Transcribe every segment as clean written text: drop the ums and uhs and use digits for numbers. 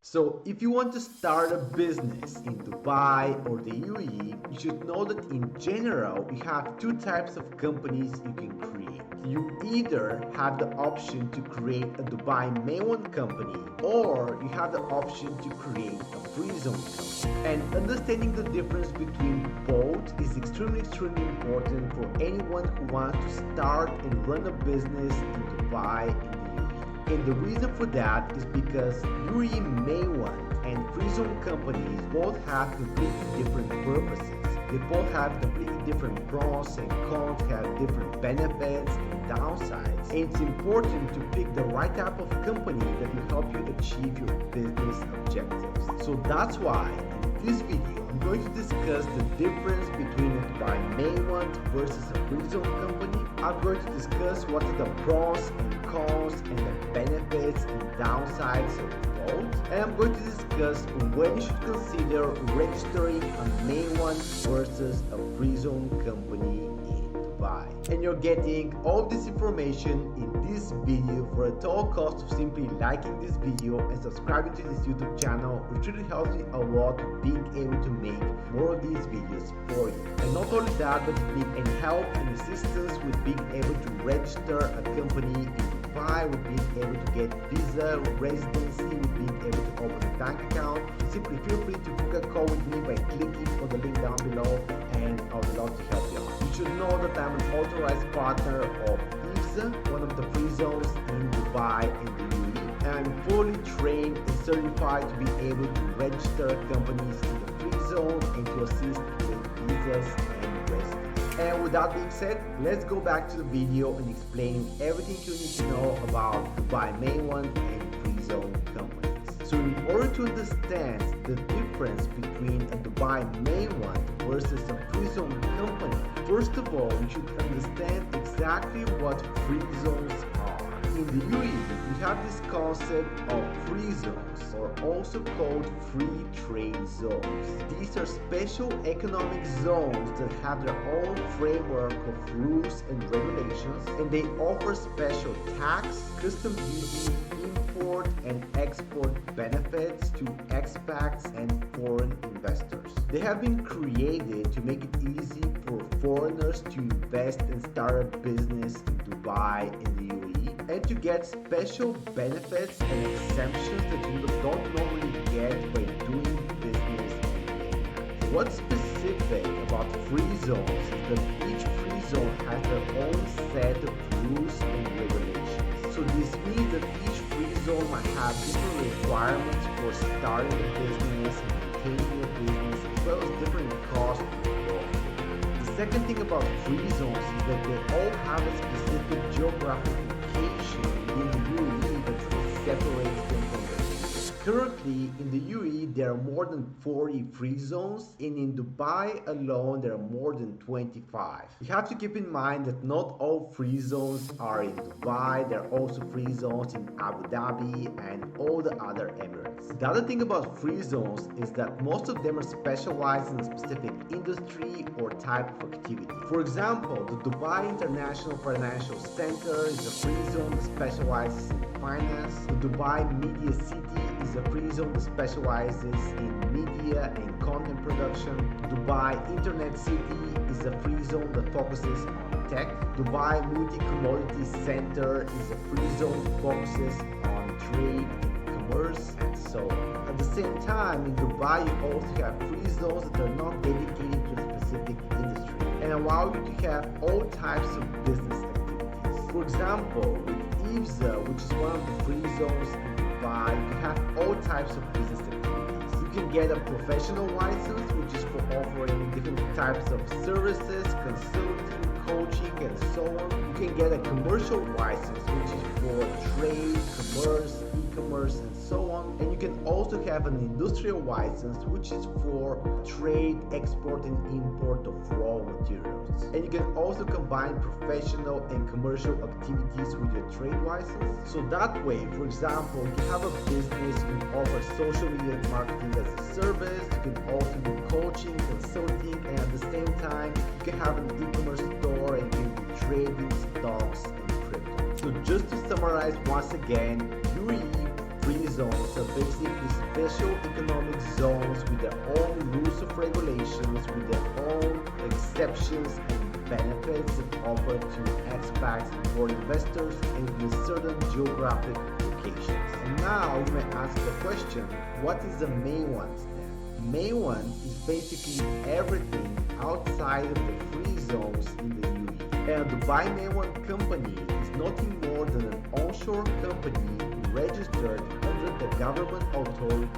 So if you want to start a business in Dubai or the UAE, you should know that in general, you have two types of companies you can create. You either have the option to create a Dubai Mainland company, or you have the option to create a free zone company. And understanding the difference between both is extremely important for anyone who wants to start and run a business in Dubai and the UAE. And the reason for that is because UAE Mainland and Free Zone companies both have completely different purposes. They both have completely different pros and cons, have different benefits and downsides. And it's important to pick the right type of company that will help you achieve your business objectives. So that's why in this video, I'm going to discuss the difference between a Dubai Mainland versus a Free Zone company. I'm going to discuss what are the pros and cons and the benefits and downsides of both. And I'm going to discuss when you should consider registering a Mainland versus a Free Zone company in Dubai. And you're getting all this information in this video for a total cost of simply liking this video and subscribing to this YouTube channel, which really helps me a lot being able to make more of these videos for you. And not only that, but with any help and assistance with being able to register a company in Dubai, with being able to get visa, residency, with being able to open a bank account. Simply feel free to book a call with me by clicking on the link down below, and I would love to help you out. You should know that I'm an authorized partner of one of the free zones in Dubai and the UAE, and I'm fully trained and certified to be able to register companies in the free zone and to assist with visas and residence. And with that being said, let's go back to the video and explaining everything you need to know about Dubai Mainland and free zone companies. So in order to understand the difference between a Dubai Mainland versus a free zone company, first of all, you should understand exactly what free zones are. In the UAE, we have this concept of free zones, or also called free trade zones. These are special economic zones that have their own framework of rules and regulations, and they offer special tax, custom duty, import and export benefits to expats and foreign investors. They have been created to make it easy for foreigners to invest and start a business in Dubai and the UAE, and to get special benefits and exemptions that you don't normally get by doing business in Mainland. What's specific about free zones is that each free zone has their own set of rules and regulations. So this means that each free zone might have different requirements for starting a business and maintaining a business, as well as different costs involved. The second thing about free zones is that they all have a specific geographic location in the UAE that separates them from the rest. Currently, in the UAE, there are more than 40 free zones, and in Dubai alone, there are more than 25. You have to keep in mind that not all free zones are in Dubai. There are also free zones in Abu Dhabi and all the other Emirates. The other thing about free zones is that most of them are specialized in a specific industry or type of activity. For example, the Dubai International Financial Center is a free zone that specializes in finance. The Dubai Media City is a free zone that specializes in media and content production. Dubai Internet City is a free zone that focuses on tech. Dubai Multi-Commodity Center is a free zone that focuses on trade and commerce, and so on. At the same time, in Dubai, you also have free zones that are not dedicated to a specific industry and allow you to have all types of business activities. For example, with IFZA, which is one of the free zones in Dubai, you have all types of business activities. You can get a professional license, which is for offering different types of services, consulting, coaching, and so on. You can get a commercial license, which is for trade, commerce, e-commerce, and so on. And you can also have an industrial license, which is for trade, export, and import of raw materials. And you can also combine professional and commercial activities with your trade license. So that way, for example, you have a business, you can offer social media marketing as a service, you can also do coaching, consulting, and at the same time, you can have an e-commerce store and you can do trading, stocks, and crypto. So just to summarize once again, UAE free zones are basically special economic zones with their own rules of regulations, with their own exceptions and benefits that offer to expats and foreign investors and with certain geographic locations. And now you may ask the question, what is the Mainland then? Mainland is basically everything outside of the free zones in the UAE. And the Dubai Mainland company is nothing more than an onshore company registered under the government authority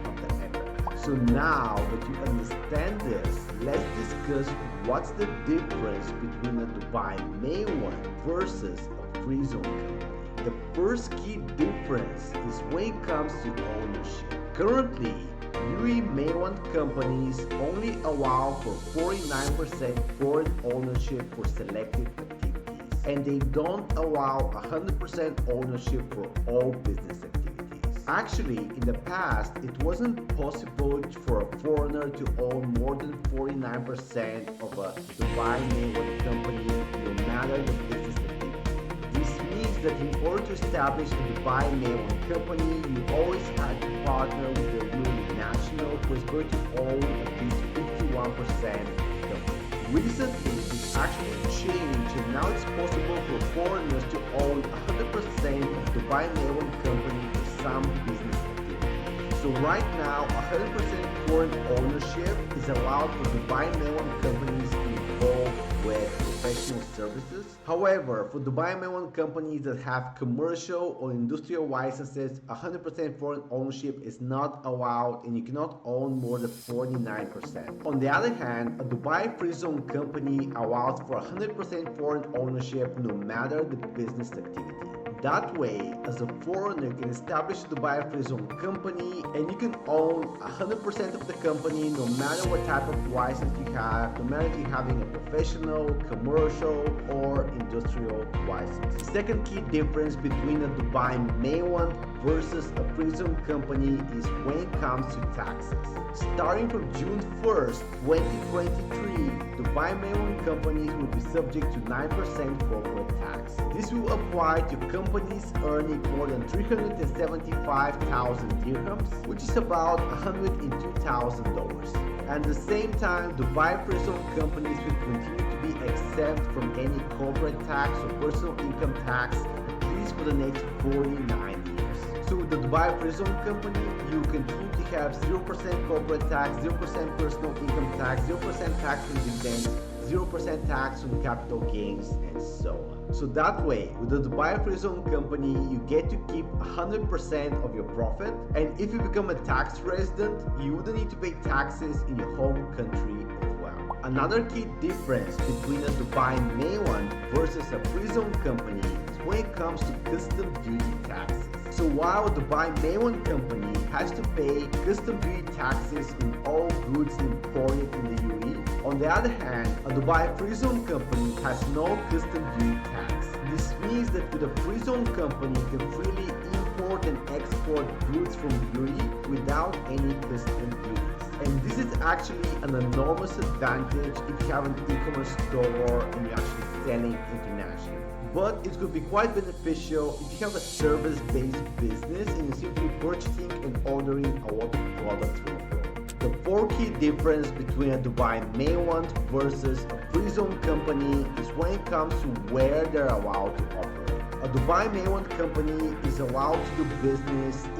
of the Emirates. So now that you understand this, let's discuss what's the difference between a Dubai Mainland versus a free zone company. The first key difference is when it comes to ownership. Currently, UAE Mainland companies only allow for 49% foreign ownership for selected activities, and they don't allow 100% ownership for all business activities. Actually, in the past, it wasn't possible for a foreigner to own more than 49% of a Dubai Mainland company, no matter the business activity. This means that in order to establish a Dubai Mainland company, you always had to partner with the UAE national who is going to own at least 51% of the company. Recently, this actually changed, and now it's possible for foreigners to own 100% of Dubai Mainland company for some business activity. So right now, 100% foreign ownership is allowed for Dubai Mainland companies involved with professional services. However, for Dubai Mainland companies that have commercial or industrial licenses, 100% foreign ownership is not allowed and you cannot own more than 49%. On the other hand, a Dubai Free Zone company allows for 100% foreign ownership no matter the business activity. That way, as a foreigner can establish a Dubai Free Zone company and you can own 100% of the company no matter what type of license you have, no matter if you're having a professional, commercial, or industrial license. The second key difference between a Dubai Mainland versus a Free Zone company is when it comes to taxes. Starting from June 1st, 2023, Dubai Mainland companies will be subject to 9% corporate tax. This will apply to companies earning more than 375,000 dirhams, which is about $102,000. At the same time, Dubai Free Zone companies will continue to be exempt from any corporate tax or personal income tax at least for the next 49 years. So with the Dubai Free Zone company, you continue to have 0% corporate tax, 0% personal income tax, 0% tax on dividends, 0% tax on capital gains, and so on. So that way, with the Dubai Free Zone company, you get to keep 100% of your profit, and if you become a tax resident, you wouldn't need to pay taxes in your home country as well. Another key difference between a Dubai Mainland versus a Free Zone company is when it comes to custom duty taxes. So while a Dubai Mainland company has to pay custom duty taxes on all goods imported in the UAE, on the other hand, a Dubai Free Zone company has no custom duty tax. This means that with a Free Zone company, you can freely import and export goods from the UAE without any custom duties. And this is actually an enormous advantage if you have an e-commerce store and you're actually selling internationally. But it could be quite beneficial if you have a service-based business and you're simply purchasing and ordering a lot of products from abroad. The four key difference between a Dubai Mainland versus a Free Zone company is when it comes to where they're allowed to operate. A Dubai Mainland company is allowed to do business in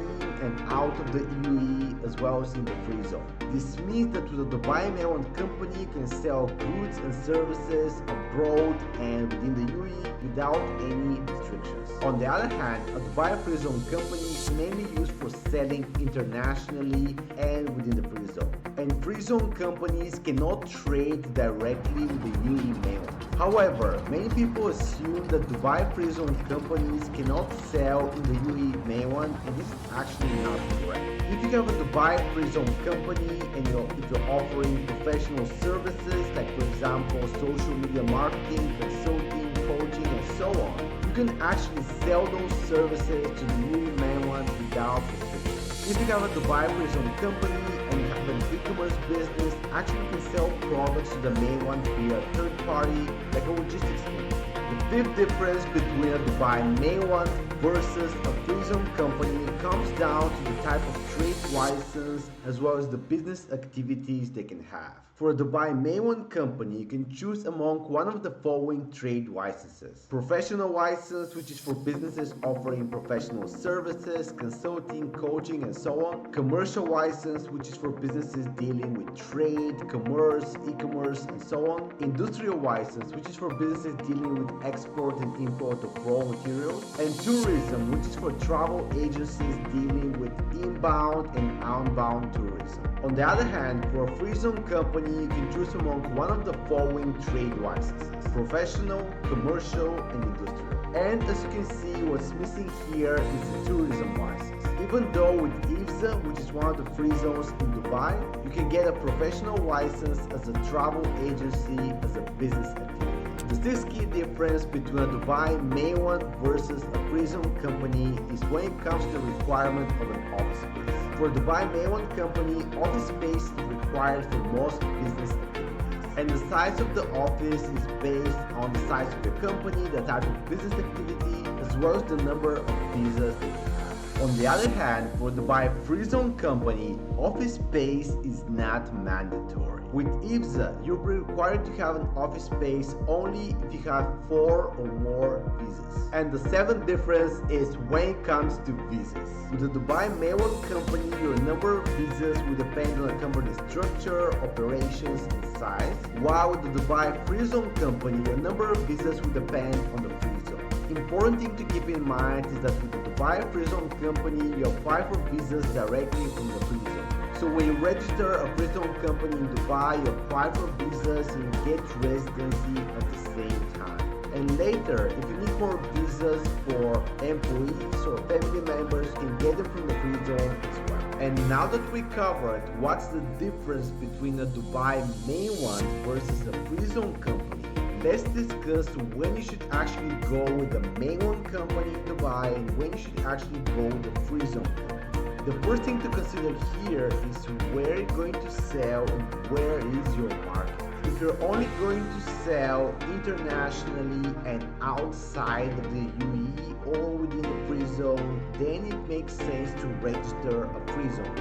and out of the UAE as well as in the Free Zone. This means that with a Dubai Mainland company, you can sell goods and services abroad and within the UAE without any restrictions. On the other hand, a Dubai Free Zone company is mainly used for selling internationally and within the Free Zone. And Free Zone companies cannot trade directly with the UAE Mainland. However, many people assume that Dubai Free Zone companies cannot sell in the UAE Mainland, and this is actually not correct. If you have a Dubai Free Zone company and if you're offering professional services like, for example, social media marketing, consulting, coaching, and so on, you can actually sell those services to the UAE Mainland without restrictions. If you have a Dubai Free Zone company and you have an e-commerce business, actually you can sell products to the Mainland via a third party like a logistics company. The fifth difference between a Dubai Mainland versus a Free Zone company comes down to the type of trade license as well as the business activities they can have. For a Dubai Mainland company, you can choose among one of the following trade licenses. Professional license, which is for businesses offering professional services, consulting, coaching, and so on. Commercial license, which is for businesses dealing with trade, commerce, e-commerce, and so on. Industrial license, which is for businesses dealing with export and import of raw materials. And tourism, which is for travel agencies dealing with inbound and outbound tourism. On the other hand, for a free zone company, you can choose among one of the following trade licenses: professional, commercial, and industrial. And as you can see, what's missing here is the tourism license. Even though with IFZA, which is one of the free zones in Dubai, you can get a professional license as a travel agency as a business activity. The sixth key difference between a Dubai Mainland versus a free zone company is when it comes to the requirement of an office space. For a Dubai Mainland company, office space is required for most business activities. And the size of the office is based on the size of your company, the type of business activity, as well as the number of visas that you have. On the other hand, for the Dubai Free Zone company, office space is not mandatory. With IFZA, you'll be required to have an office space only if you have 4 or more visas. And the seventh difference is when it comes to visas. With the Dubai Mainland company, your number of visas will depend on the company's structure, operations, and size, while with the Dubai Free Zone company, your number of visas will depend on the free zone. Important thing to keep in mind is that with the Dubai Free Zone company, you apply for visas directly from the free zone. So when you register a free zone company in Dubai, you apply for visas and you get residency at the same time. And later, if you need more visas for employees or family members, you can get them from the free zone as well. And now that we covered what's the difference between a Dubai Mainland versus a free zone company, let's discuss when you should actually go with the Mainland company in Dubai and when you should actually go with the free zone company. The first thing to consider here is where you're going to sell and where is your market. If you're only going to sell internationally and outside of the UAE or within the free zone, then it makes sense to register a free zone.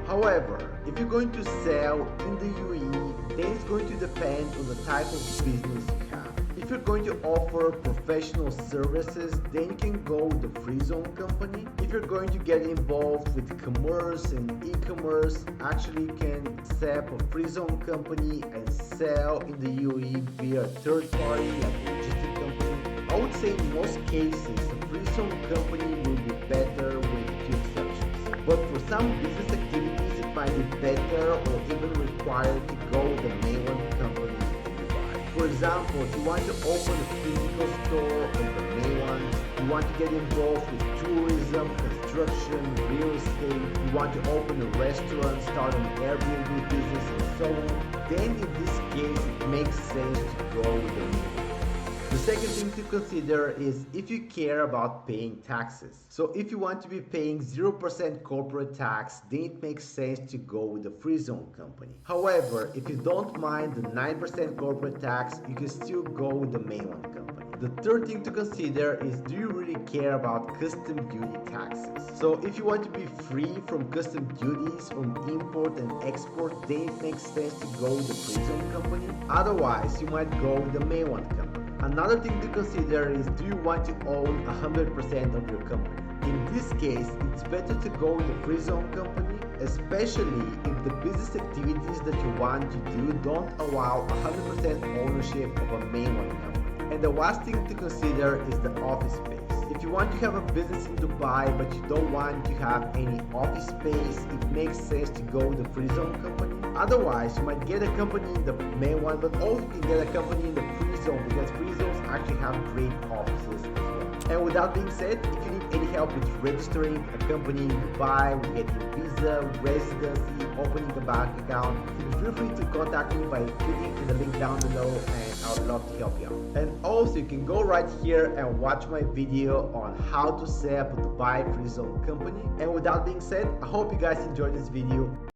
However, if you're going to sell in the UAE, then it's going to depend on the type of business you have. If you're going to offer professional services, then you can go with the free zone company. If you're going to get involved with commerce and e-commerce, actually you can set up a free zone company and sell in the UAE via a third party like a logistic company. I would say in most cases, the free zone company will be better with a few exceptions. But for some business activities, it might be better or even required to go with the Mainland company. For example, if you want to open a physical store in the Mainland, you want to get involved with tourism, construction, real estate, you want to open a restaurant, start an Airbnb business, and so on, then in this case it makes sense to go with the Mainland. The second thing to consider is if you care about paying taxes. So if you want to be paying 0% corporate tax, then it makes sense to go with the free zone company. However, if you don't mind the 9% corporate tax, you can still go with the Mainland company. The third thing to consider is, do you really care about custom duty taxes? So if you want to be free from custom duties on import and export, then it makes sense to go with the free zone company. Otherwise, you might go with the Mainland company. Another thing to consider is, do you want to own 100% of your company? In this case, it's better to go with the free zone company, especially if the business activities that you want to do don't allow 100% ownership of a Mainland company. And the last thing to consider is the office space. If you want to have a business in Dubai but you don't want to have any office space, it makes sense to go with the free zone company. Otherwise, you might get a company in the Mainland, but also you can get a company in the free zone because free zones actually have great offices as well. And with that being said, if you need any help with registering a company in Dubai, with getting visa, residency, opening a bank account, feel free to contact me by clicking in the link down below and I would love to help you out. And also you can go right here and watch my video on how to set up a Dubai free zone company. And with that being said, I hope you guys enjoyed this video.